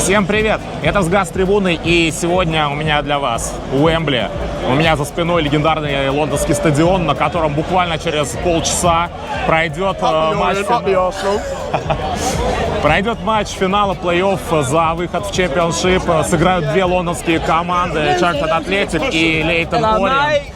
Всем привет! Это СГАЗ Трибуны, и сегодня у меня для вас Уэмбли. У меня за спиной легендарный лондонский стадион, на котором буквально через полчаса пройдет матч финала плей-офф за выход в чемпионшип. Сыграют две лондонские команды, Чарльтон Атлетик и Лейтон Ориент.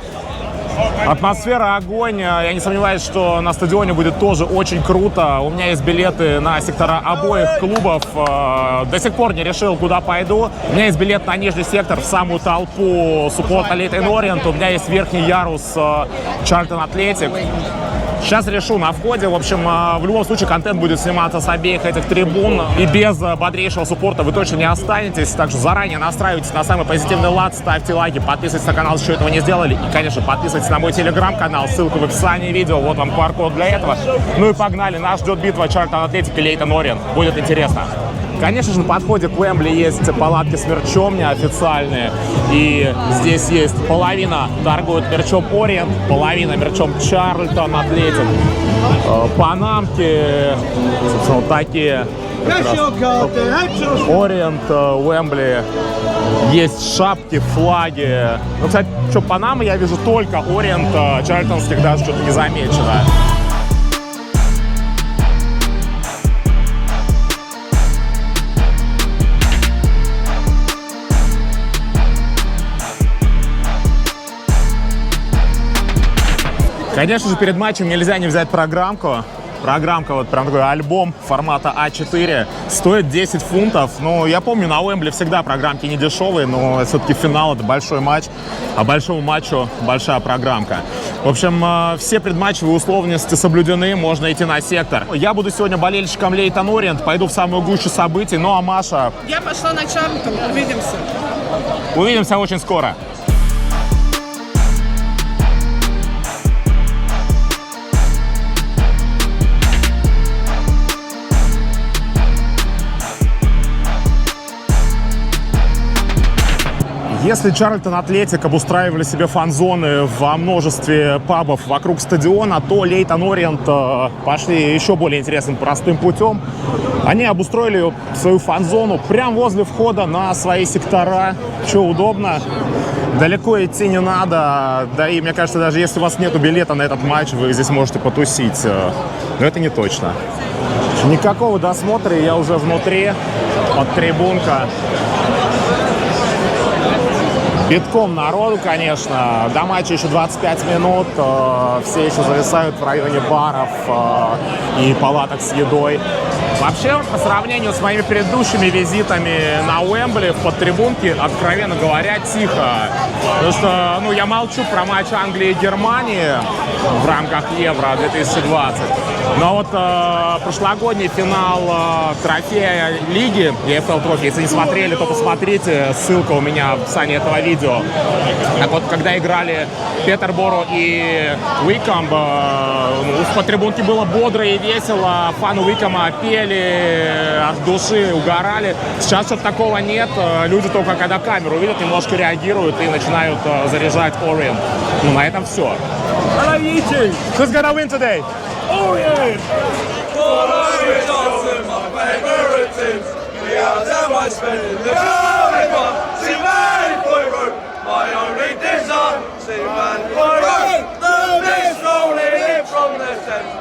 Атмосфера огонь. Я не сомневаюсь, что на стадионе будет тоже очень круто. У меня есть билеты на сектора обоих клубов. До сих пор не решил, куда пойду. У меня есть билет на нижний сектор в самую толпу суппорта Лейтон Ориент. У меня есть верхний ярус Чарльтон Атлетик. Сейчас решу на входе. В общем, в любом случае контент будет сниматься с обеих этих трибун. И без бодрейшего суппорта вы точно не останетесь. Так что заранее настраивайтесь на самый позитивный лад, ставьте лайки, подписывайтесь на канал, если еще этого не сделали. И, конечно, подписывайтесь на мой телеграм-канал. Ссылка в описании видео. Вот вам QR-код для этого. Ну и погнали. Нас ждет битва Чарльтон Атлетик и Лейтон Ориент. Будет интересно. Конечно же, на подходе к Уэмбли есть палатки с мерчом неофициальные. И здесь есть половина торгует мерчом Ориент, половина мерчом Чарльтон Атлетик. Панамки, собственно, вот такие. Ориент, Уэмбли. Есть шапки, флаги. Ну, кстати, что, Панамы я вижу только, Ориент, Чарльтонских даже что-то не замечено. Конечно же, перед матчем нельзя не взять программку. Программка, вот прям такой альбом формата А4, стоит 10 фунтов. Ну, я помню, на Уэмбли всегда программки не дешевые, но все-таки финал — это большой матч, а большому матчу большая программка. В общем, все предматчевые условности соблюдены, можно идти на сектор. Я буду сегодня болельщиком Лейтон Ориент, пойду в самую гущу событий. Ну, а Маша... Я пошла на Чарльтон, увидимся. Увидимся очень скоро. Если Чарльтон Атлетик обустраивали себе фан-зоны во множестве пабов вокруг стадиона, то Лейтон Ориент пошли еще более интересным простым путем. Они обустроили свою фан-зону прямо возле входа на свои сектора. Что удобно. Далеко идти не надо. Да и, мне кажется, даже если у вас нет билета на этот матч, вы здесь можете потусить. Но это не точно. Никакого досмотра, я уже внутри. Под трибунка. Битком народу, конечно. До матча еще 25 минут. Все еще зависают в районе баров и палаток с едой. Вообще, по сравнению с моими предыдущими визитами на Уэмбли, в подтрибунке, откровенно говоря, тихо. Потому что, я молчу про матч Англии и Германии в рамках Евро 2020. Но вот прошлогодний финал трофея лиги, EFL Trophy, если не смотрели, то посмотрите, ссылка у меня в описании этого видео. Так вот, когда играли Петерборо и Уиком, в подтрибунке было бодро и весело, фаны Уикома пели от души, угорали. Сейчас что-то такого нет, люди только когда камеру видят, немножко реагируют и начинают заряжать Ориент. Ну, на этом все. Hello, YouTube! Who's gonna win today? Orient! My only desire, see man, the mist rolling in from the centre.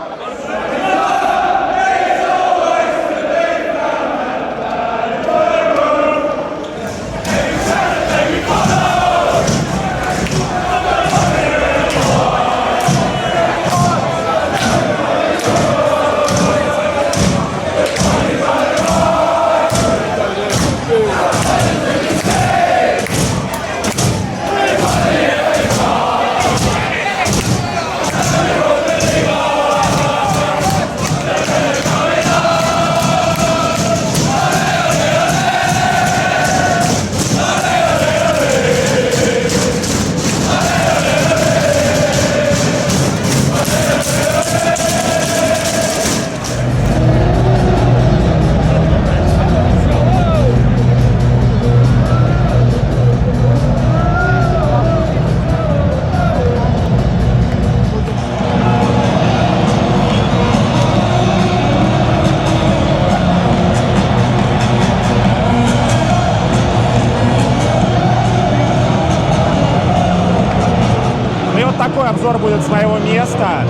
вот такой обзор будет с моего места.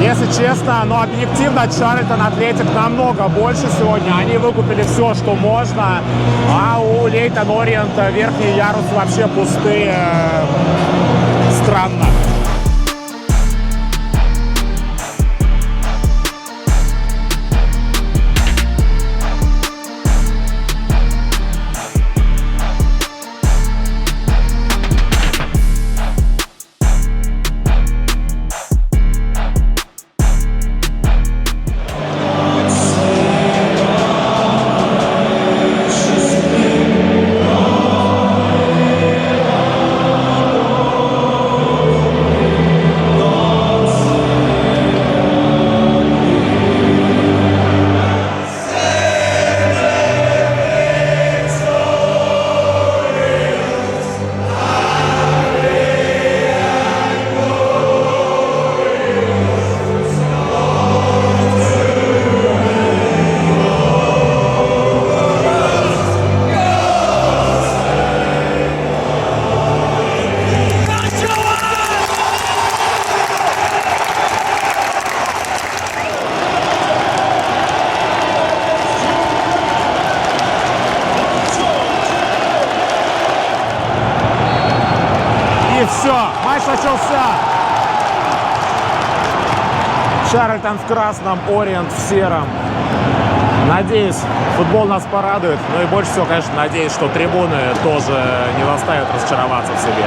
Если честно, но объективно Чарльтон Атлетик намного больше сегодня. Они выкупили все, что можно, а у Лейтон Ориент верхний ярус вообще пустые. Странно. Все, матч начался. Чарльтон в красном, Ориент в сером. Надеюсь, футбол нас порадует. Ну и больше всего, конечно, надеюсь, что трибуны тоже не заставят разочароваться в себе.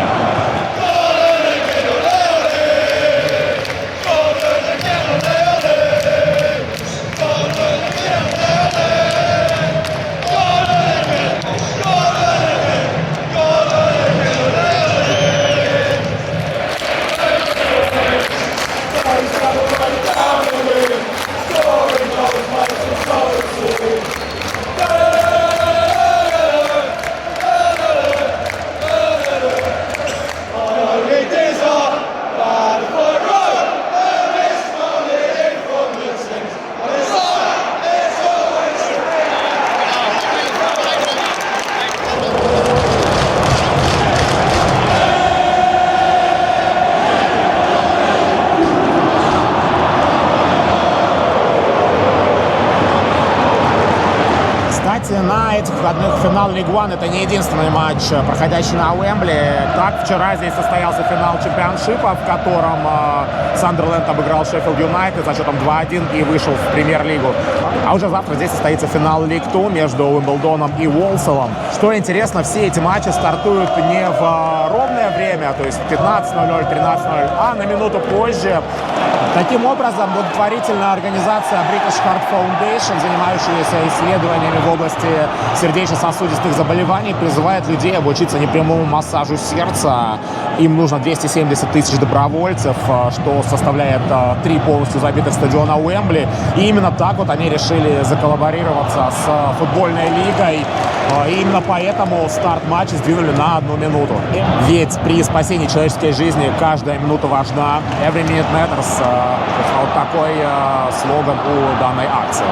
На этих выходных финал Лиг 1 это не единственный матч, проходящий на Уэмбли. Так, вчера здесь состоялся финал чемпионшипа, в котором Сандерленд обыграл Шеффилд Юнайтед за счетом 2-1 и вышел в премьер-лигу. А уже завтра здесь состоится финал Лиг 2 между Уимблдоном и Уолселом. Что интересно, все эти матчи стартуют не в ровное время, то есть 15:00, 13:00, а на минуту позже. Таким образом, благотворительная организация British Heart Foundation, занимающаяся исследованиями в области сердечно-сосудистых заболеваний, призывает людей обучиться непрямому массажу сердца. Им нужно 270 тысяч добровольцев, что составляет 3 полностью забитых стадиона Уэмбли. И именно так вот они решили заколлаборироваться с футбольной лигой. И именно поэтому старт матча сдвинули на 1 минуту. Ведь при спасении человеческой жизни каждая минута важна. Every minute matters. Вот такой слоган у данной акции.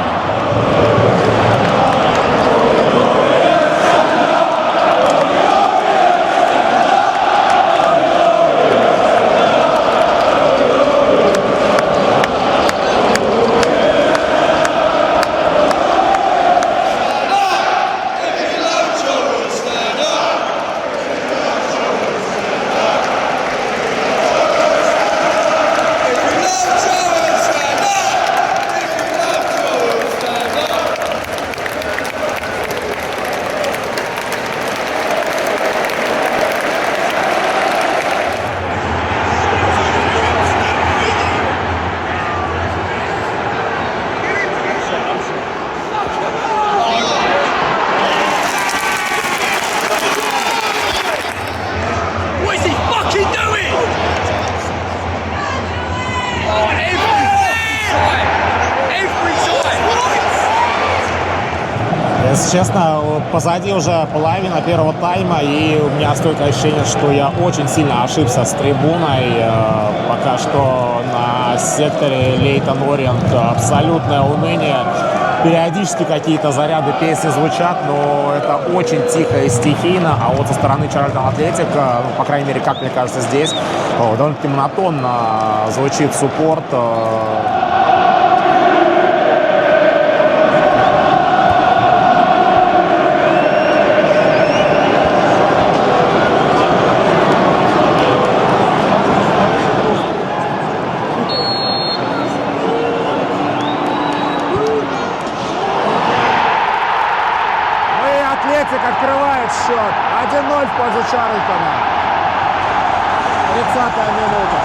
Если честно, позади уже половина первого тайма, и у меня стойкое ощущение, что я очень сильно ошибся с трибуной. Пока что на секторе Лейтон Ориент абсолютное уныние. периодически какие-то заряды песни звучат, но это очень тихо и стихийно. А вот со стороны Чарльтон Атлетик, ну, по крайней мере, как мне кажется, здесь довольно-таки монотонно звучит суппорт. Атлетик открывает счет. 1-0 в пользу Чарльтона. 30-я минута.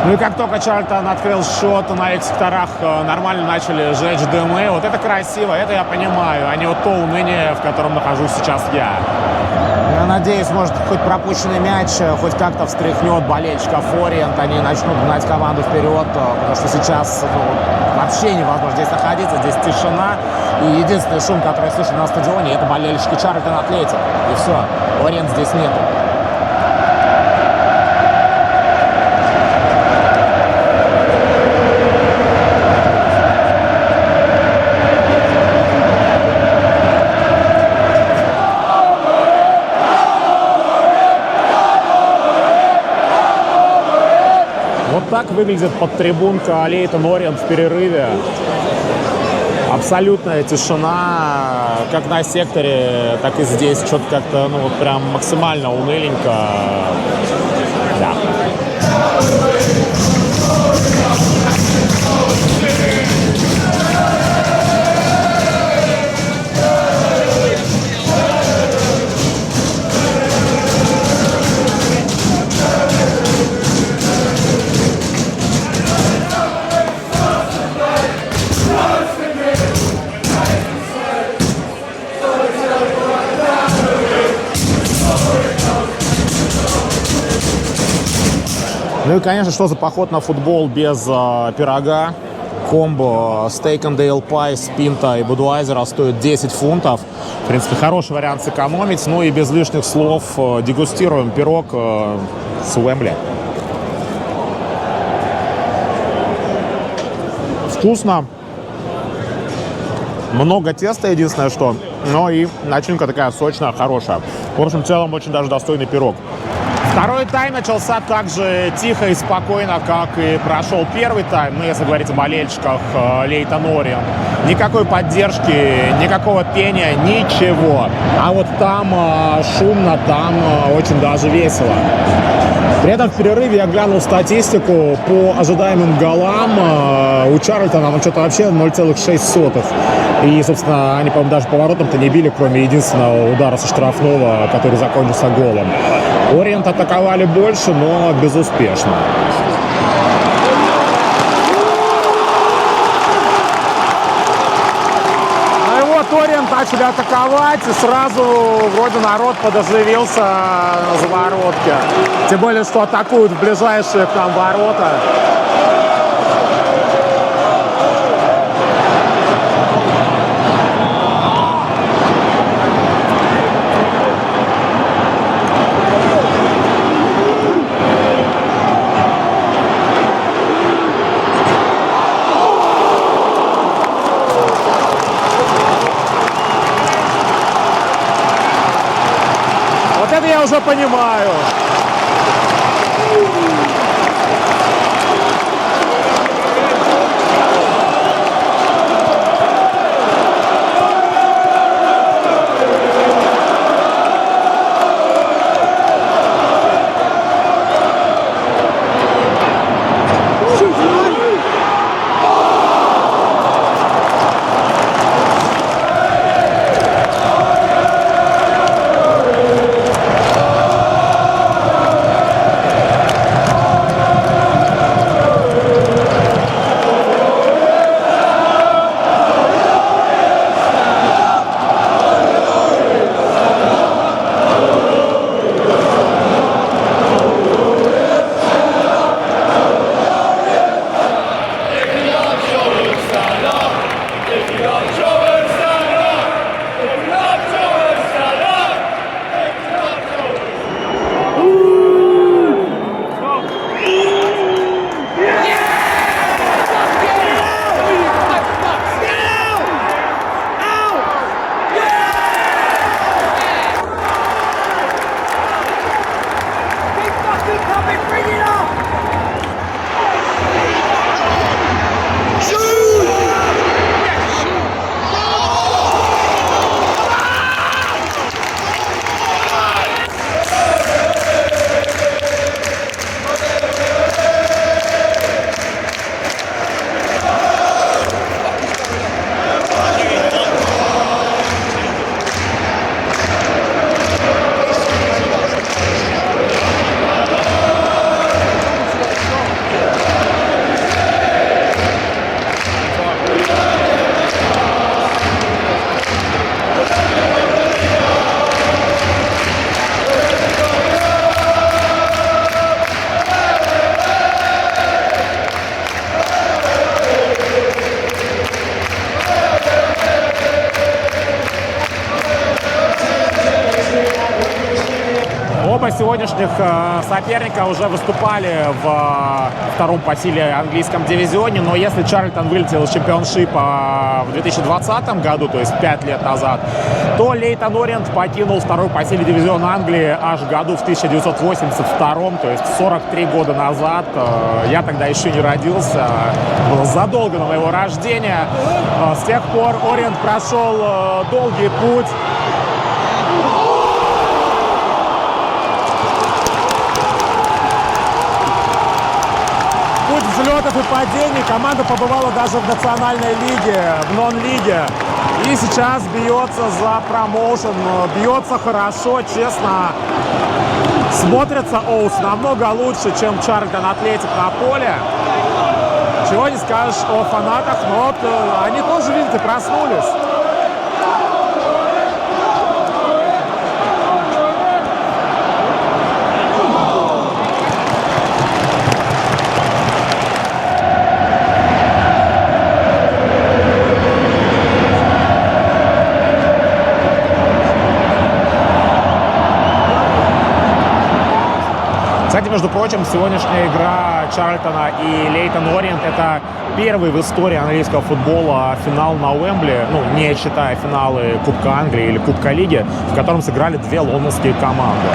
Ну и как только Чарльтон открыл счет на их секторах, нормально начали сжечь дымы. Вот это красиво, это я понимаю, а не вот то уныние, в котором нахожусь сейчас я. Я надеюсь, может, хоть пропущенный мяч хоть как-то встряхнет болельщиков Ориент, они начнут гнать команду вперед, потому что сейчас вообще невозможно здесь находиться, здесь тишина. И единственный шум, который я слышу на стадионе, это болельщики Чарльтон Атлетик. И все, Ориент здесь нету. Вот так выглядит подтрибунка Лейтон Ориент в перерыве. Абсолютная тишина, как на секторе, так и здесь. Что-то как-то, ну вот прям максимально уныленько. Да. Ну и, конечно, что за поход на футбол без пирога? Комбо Steak and Ale Pie с Пинта и Будвайзера стоит 10 фунтов. В принципе, хороший вариант сэкономить. Ну и без лишних слов дегустируем пирог с Уэмбли. Вкусно. Много теста, единственное что. Но и начинка такая сочная, хорошая. В общем, в целом, очень даже достойный пирог. Второй тайм начался так же тихо и спокойно, как и прошел первый тайм. Ну, если говорить о болельщиках Лейтон Ориент. Никакой поддержки, никакого пения, ничего. А вот там шумно, там очень даже весело. При этом в перерыве я глянул статистику по ожидаемым голам. У Чарльтона там что-то вообще 0,6. И, собственно, они, по-моему, даже поворотом-то не били, кроме единственного удара со штрафного, который закончился голом. Ориент атаковали больше, но безуспешно. Ну и вот Ориент начали атаковать, и сразу вроде народ подоживился на заворотке. Тем более, что атакуют в ближайшие к нам ворота. Вот это я уже понимаю. Оба сегодняшних соперника уже выступали в втором по силе английском дивизионе, но если Чарльтон вылетел из чемпионшипа в 2020 году, то есть 5 лет назад, то Лейтон Ориент покинул второй по силе дивизион Англии аж году в 1982, то есть 43 года назад. Я тогда еще не родился, было задолго до моего рождения. С тех пор Ориент прошел долгий путь. Взлетов и падений. Команда побывала даже в национальной лиге, в нон-лиге. И сейчас бьется за промоушен. Бьется хорошо, честно. Смотрится Оус намного лучше, чем Чарльтон Атлетик на поле. Чего не скажешь о фанатах, но вот они тоже, видите, проснулись. Кстати, между прочим, сегодняшняя игра Чарльтона и Лейтон Ориент — это первый в истории английского футбола финал на Уэмбли, ну, не считая финалы Кубка Англии или Кубка Лиги, в котором сыграли две лондонские команды.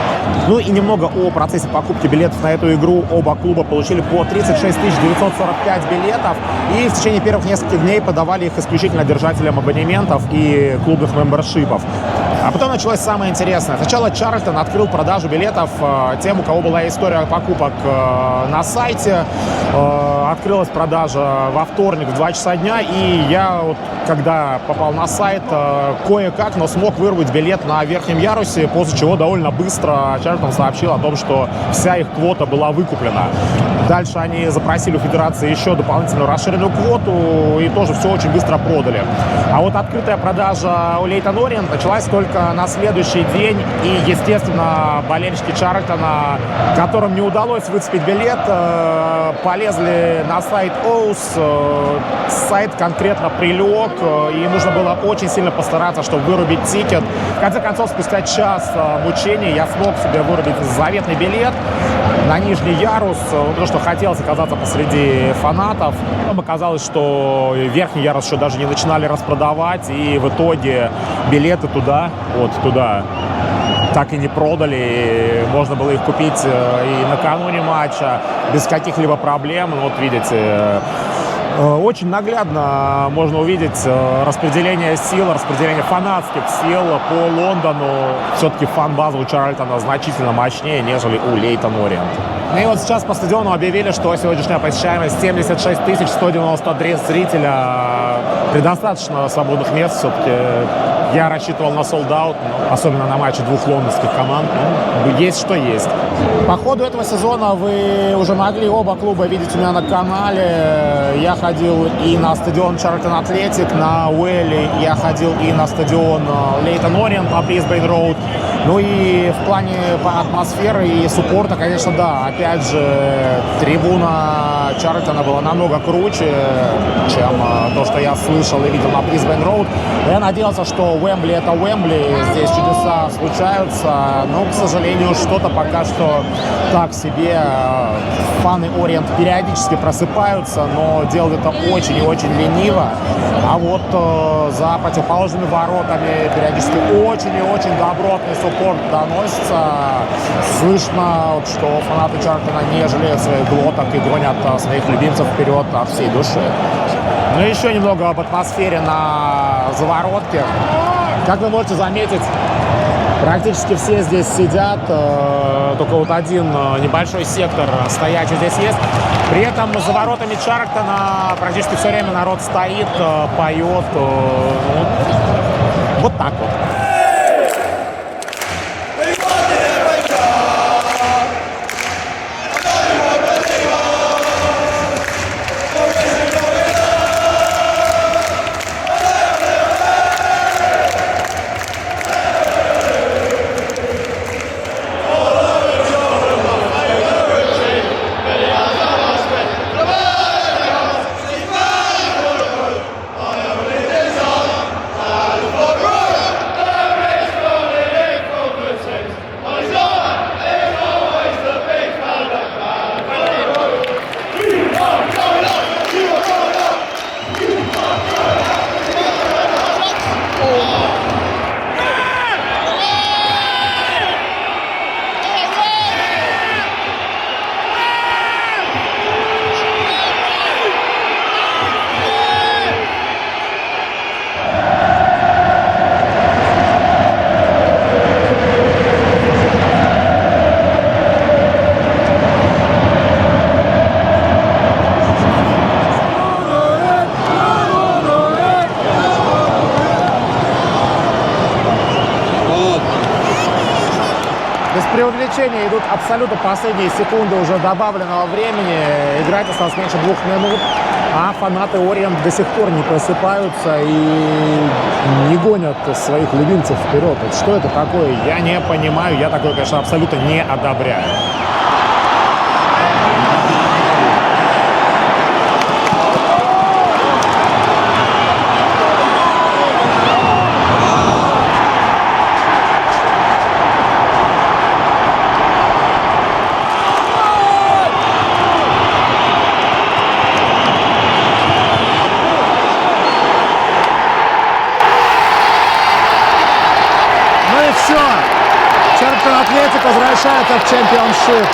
Ну и немного о процессе покупки билетов на эту игру. Оба клуба получили по 36 945 билетов и в течение первых нескольких дней подавали их исключительно держателям абонементов и клубных мембершипов. А потом началось самое интересное. Сначала Чарльтон открыл продажу билетов тем, у кого была история покупок на сайте. Открылась продажа во вторник в 2 часа дня, и я, вот, когда попал на сайт, кое-как, но смог вырвать билет на верхнем ярусе, после чего довольно быстро Чарльтон сообщил о том, что вся их квота была выкуплена. Дальше они запросили у федерации еще дополнительную расширенную квоту, и тоже все очень быстро продали. А вот открытая продажа у Лейтон Ориент началась только на следующий день, и, естественно, болельщики Чарльтона, которым не удалось выцепить билет, полезли на сайт ОУС. Сайт конкретно прилег, и нужно было очень сильно постараться, чтобы вырубить тикет. В конце концов, спустя час мучений я смог себе вырубить заветный билет на нижний ярус, потому что хотелось оказаться посреди фанатов. Потом оказалось, что верхний ярус еще даже не начинали распродавать, и в итоге билеты туда, вот туда, так и не продали. Можно было их купить и накануне матча без каких-либо проблем. Вот видите, очень наглядно можно увидеть распределение сил, распределение фанатских сил по Лондону. Все-таки фан-база у Чарльтона значительно мощнее, нежели у Лейтон Ориент. Ну и вот сейчас по стадиону объявили, что сегодняшняя посещаемость 76 193 зрителя. Предостаточно свободных мест все-таки. Я рассчитывал на солд-аут, особенно на матче двух лондонских команд. Ну, есть что есть. По ходу этого сезона вы уже могли оба клуба видеть у меня на канале. Я ходил и на стадион Чарльтон Атлетик на Уэлли, я ходил и на стадион Лейтон Ориент на Брисбейн Роуд. Ну и в плане атмосферы и суппорта, конечно, да. Опять же, трибуна Чарльтона была намного круче, чем то, что я слышал и видел на Брисбейн Роуд. Я надеялся, что Уэмбли — это Уэмбли, здесь чудеса случаются, но, к сожалению, что-то пока что так себе. Фаны Ориент периодически просыпаются, но делают это очень и очень лениво. А вот за противоположными воротами периодически очень и очень добротный суппорт доносится. Слышно, что фанаты Чарльтона не жалеют своих глоток и гонят своих любимцев вперед от всей души. Ну и еще немного об атмосфере на заворотке. Как вы можете заметить, практически все здесь сидят, только вот один небольшой сектор стоячий здесь есть. При этом за воротами Чарльтона практически все время народ стоит, поет. Вот так вот. Без преувеличения идут абсолютно последние секунды уже добавленного времени. Играть осталось меньше 2 минут, а фанаты Ориент до сих пор не просыпаются и не гонят своих любимцев вперед. Вот что это такое, я не понимаю. Я такое, конечно, абсолютно не одобряю. Все, Чарльтон Атлетик возвращается в чемпионшип.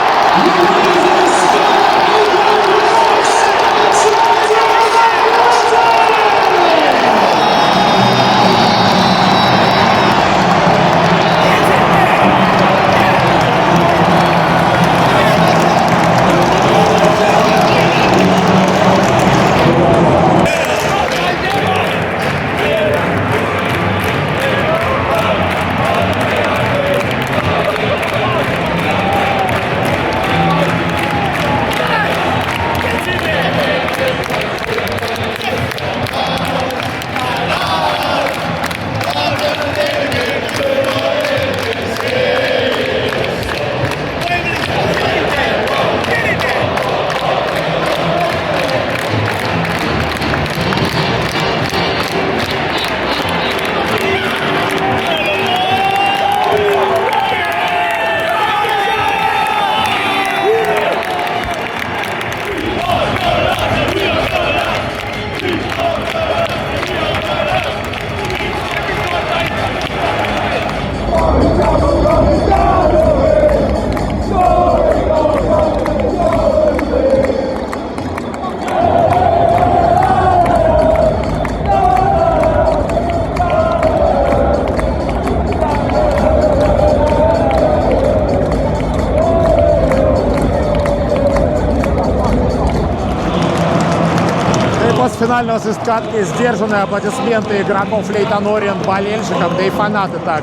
финального свистка такие сдержанные аплодисменты игроков Лейтон Ориент болельщикам, да и фанаты так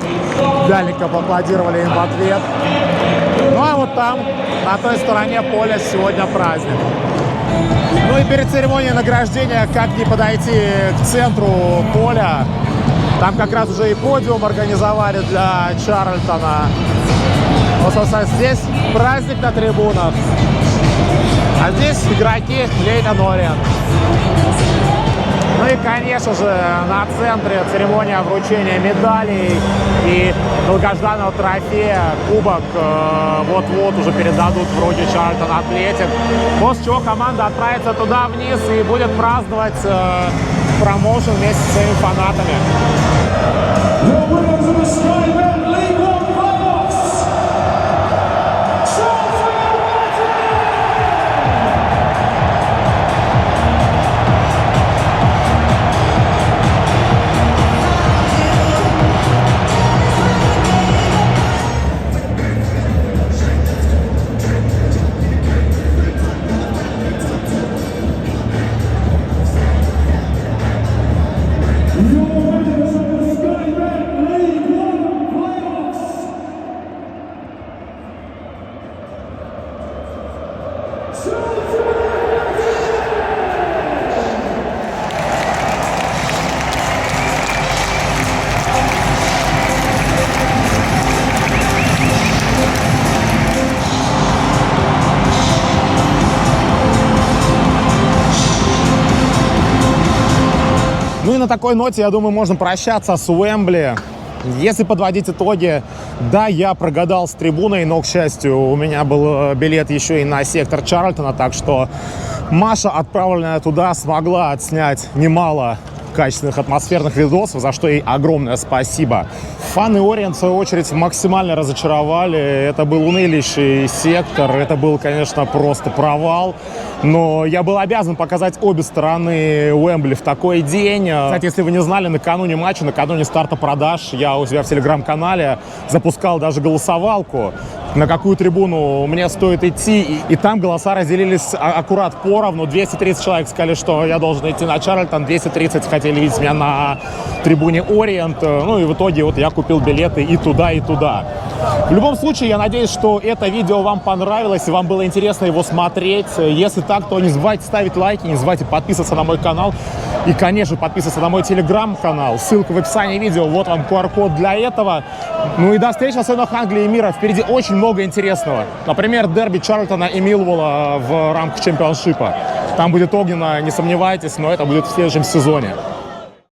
вяленько поаплодировали им в ответ. Ну а вот там, на той стороне поля, сегодня праздник. Ну и перед церемонией награждения, как не подойти к центру поля, там как раз уже и подиум организовали для Чарльтона. Вот, собственно, здесь праздник на трибунах, а здесь игроки Лейтон Ориент. Ну и, конечно же, на центре церемония вручения медалей и долгожданного трофея, кубок, вот-вот уже передадут в руки Чарльтон Атлетик. После чего команда отправится туда вниз и будет праздновать промоушен вместе со своими фанатами. Ну и на такой ноте, я думаю, можно прощаться с Уэмбли. Если подводить итоги, да, я прогадал с трибуной, но, к счастью, у меня был билет еще и на сектор Чарльтона, так что Маша, отправленная туда, смогла отснять немало качественных атмосферных видосов, за что ей огромное спасибо. Фаны Ориент, в свою очередь, максимально разочаровали. Это был унылейший сектор, это был, конечно, просто провал. Но я был обязан показать обе стороны Уэмбли в такой день. Кстати, если вы не знали, накануне матча, накануне старта продаж, я у себя в телеграм-канале запускал даже голосовалку, на какую трибуну мне стоит идти. И там голоса разделились аккурат поровну. 230 человек сказали, что я должен идти на Чарльтон, 230 хотели видеть меня на трибуне Ориент. Ну и в итоге вот я купил билеты и туда, и туда. В любом случае, я надеюсь, что это видео вам понравилось и вам было интересно его смотреть. Если так, то не забывайте ставить лайки, не забывайте подписываться на мой канал и, конечно, подписываться на мой телеграм-канал. Ссылка в описании видео, вот вам QR-код для этого. Ну и до встречи на сценах Англии и мира. Впереди очень много интересного. Например, дерби Чарльтона и Миллволла в рамках чемпионшипа. Там будет огненно, не сомневайтесь, но это будет в следующем сезоне.